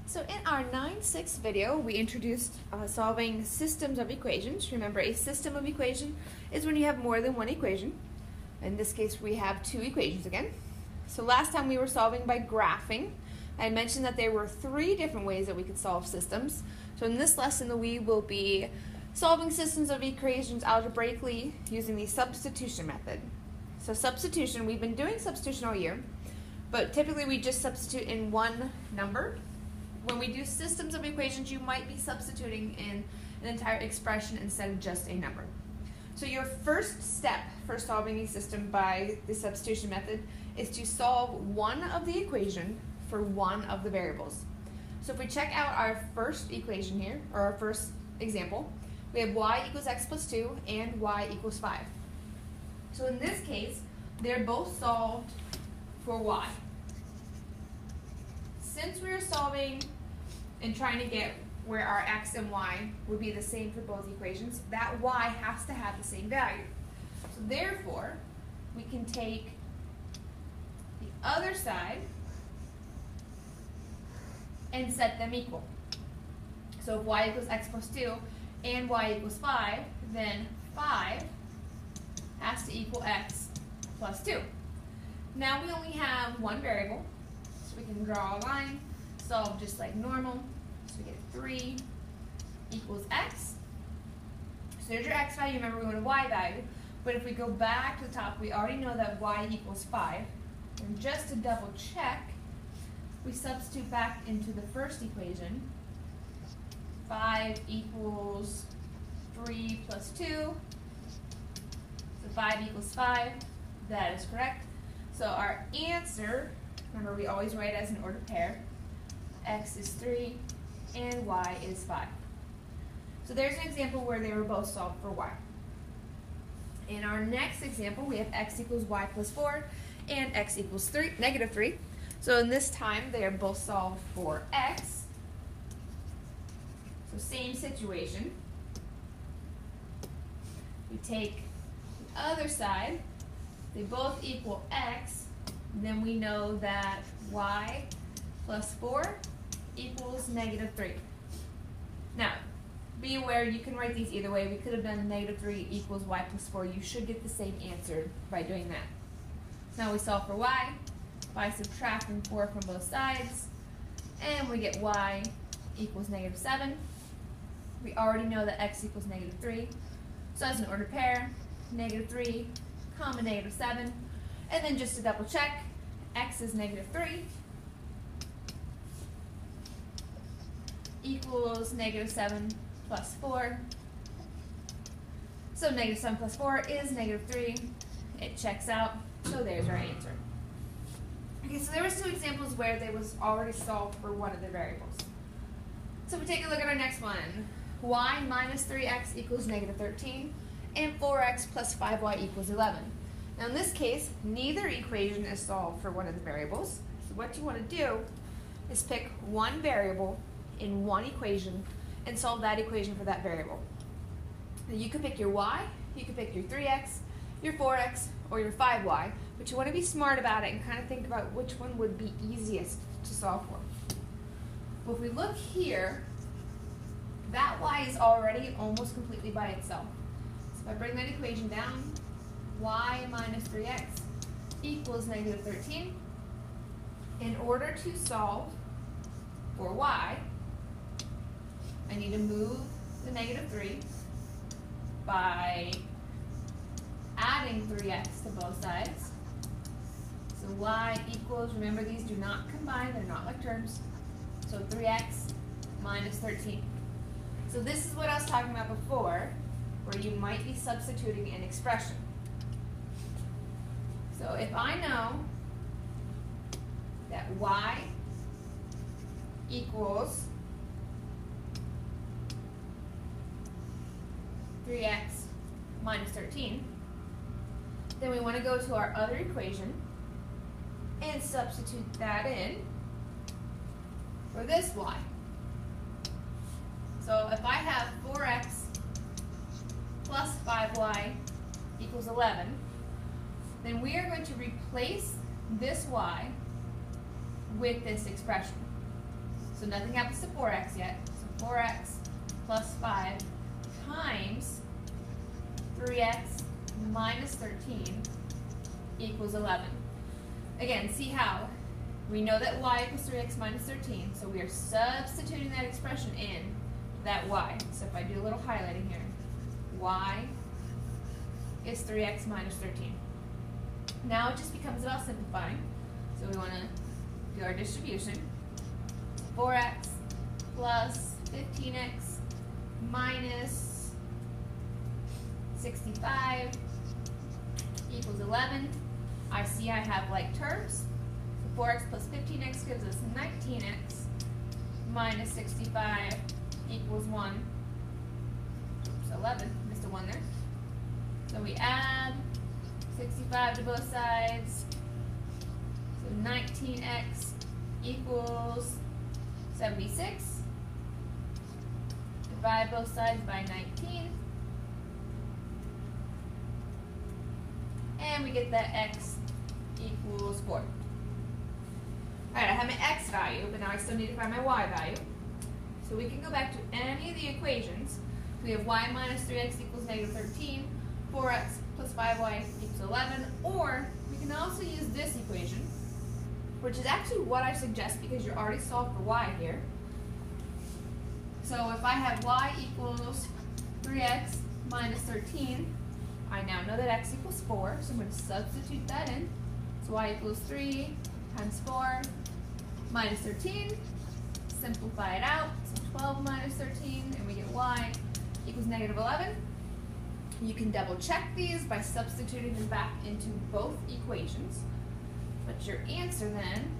So in our 9-6 video, we introduced solving systems of equations. Remember, a system of equation is when you have more than one equation. In this case, we have two equations again. So last time we were solving by graphing. I mentioned that there were 3 different ways that we could solve systems. So in this lesson, we will be solving systems of equations algebraically using the substitution method. So substitution, we've been doing substitution all year, but typically we just substitute in one number. When we do systems of equations, you might be substituting in an entire expression instead of just a number. So your first step for solving a system by the substitution method is to solve one of the equation for one of the variables. So if we check out our first equation here, or our first example, we have y equals x plus 2 and y equals 5. So in this case, they're both solved for y. Since we're solving and trying to get where our x and y would be the same for both equations, that y has to have the same value. So therefore, we can take the other side and set them equal. So if y equals x plus 2 and y equals 5, then 5 has to equal x plus 2. Now we only have one variable, so we can draw a line, solve just like normal. So we get 3 equals x. So there's your x value. Remember, we want a y value. But if we go back to the top, we already know that y equals 5. And just to double check, we substitute back into the first equation. 5 equals 3 plus 2. So 5 equals 5. That is correct. So our answer, remember we always write as an ordered pair. X is 3 and y is 5. So there's an example where they were both solved for y. In our next example, we have x equals y plus 4 and x equals negative 3. So in this time, they are both solved for x. So same situation. We take the other side. They both equal x. Then we know that y plus 4 equals negative 3. Now, be aware you can write these either way. We could have done negative 3 equals y plus 4. You should get the same answer by doing that. Now we solve for y by subtracting 4 from both sides, and we get y equals negative 7. We already know that x equals negative 3. So as an ordered pair, negative 3 comma negative 7. And then just to double check, x is negative 3 equals negative 7 plus 4. So negative 7 plus 4 is negative 3. It checks out, so there's our answer. Okay, so there was 2 examples where they was already solved for one of the variables. So if we take a look at our next one, y minus 3x equals negative 13, and 4x plus 5y equals 11. Now in this case, neither equation is solved for one of the variables. So what you want to do is pick one variable in one equation and solve that equation for that variable. Now you could pick your y, you could pick your 3x, your 4x, or your 5y, but you want to be smart about it and kind of think about which one would be easiest to solve for. Well, if we look here, that y is already almost completely by itself. So if I bring that equation down, y minus 3x equals negative 13. In order to solve for y, I need to move the negative 3 by adding 3x to both sides. So y equals, remember these do not combine, they're not like terms. So 3x minus 13. So this is what I was talking about before, where you might be substituting an expression. So if I know that y equals 3x minus 13, then we want to go to our other equation and substitute that in for this y. So if I have 4x plus 5y equals 11, then we are going to replace this y with this expression. So nothing happens to 4x yet. So 4x plus 5 times 3x minus 13 equals 11. Again, see how? We know that y equals 3x minus 13, so we are substituting that expression in that y. So if I do a little highlighting here, y is 3x minus 13. Now it just becomes about simplifying. So we want to do our distribution. 4x plus 15x minus 65 equals 11. I see I have like terms. So 4x plus 15x gives us 19x minus 65 equals 1. Oops, 11. Missed a 1 there. So we add 65 to both sides. So 19x equals 76. Divide both sides by 19. And we get that x equals 4. Alright, I have my x value, but now I still need to find my y value. So we can go back to any of the equations. We have y minus 3x equals negative 13, 4x plus 5y equals 11, or we can also use this equation, which is actually what I suggest because you're already solved for y here. So if I have y equals 3x minus 13, I now know that x equals 4, so I'm going to substitute that in. So y equals 3 times 4 minus 13. Simplify it out. So 12 minus 13, and we get y equals negative 11. You can double check these by substituting them back into both equations. But your answer then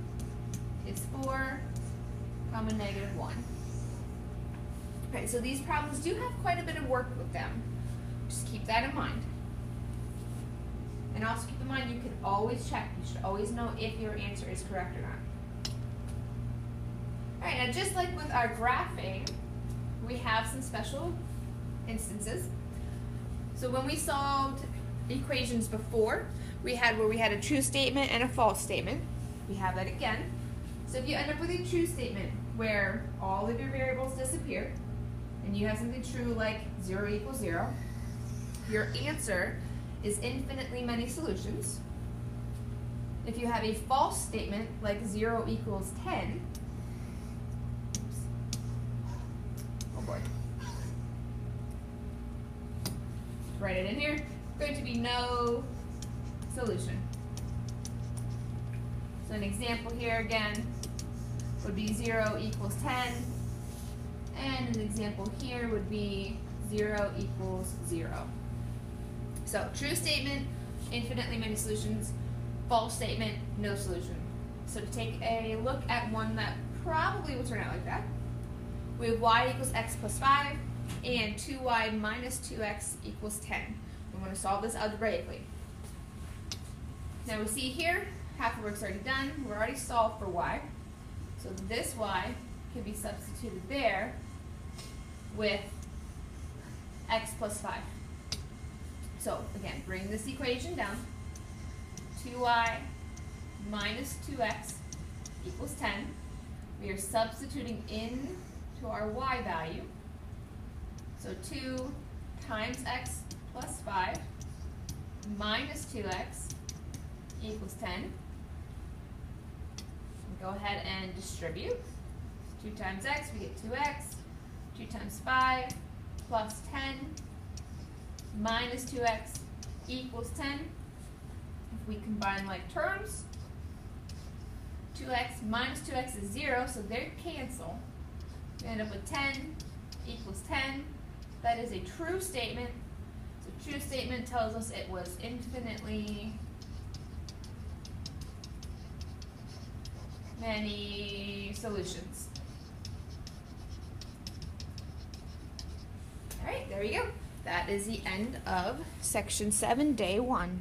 is 4, negative 1. Okay, so these problems do have quite a bit of work with them. Just keep that in mind. And also keep in mind you can always check. You should always know if your answer is correct or not. Alright, now just like with our graphing, we have some special instances. So when we solved equations before, we had where we had a true statement and a false statement. We have that again. So if you end up with a true statement where all of your variables disappear, and you have something true like 0 equals 0, your answer is infinitely many solutions. If you have a false statement like 0 equals 10, oh boy, write it in here, going to be no solution. So an example here again would be 0 equals 10, and an example here would be 0 equals 0. So true statement, infinitely many solutions. False statement, no solution. So to take a look at one that probably will turn out like that, we have y equals x plus 5 and 2y minus 2x equals 10. We want to solve this algebraically. Now we see here, half the work's already done. We're already solved for y. So this y can be substituted there with x plus 5. So again, bring this equation down. 2y minus 2x equals 10. We are substituting in to our y value. So 2 times x plus 5 minus 2x equals 10. We go ahead and distribute. 2 times x, we get 2x. 2 times 5 plus 10 minus 2x equals 10. If we combine like terms, 2x minus 2x is 0, so they cancel. We end up with 10 equals 10. That is a true statement. So true statement tells us it was infinitely many solutions. All right, there we go. That is the end of section 7, day 1.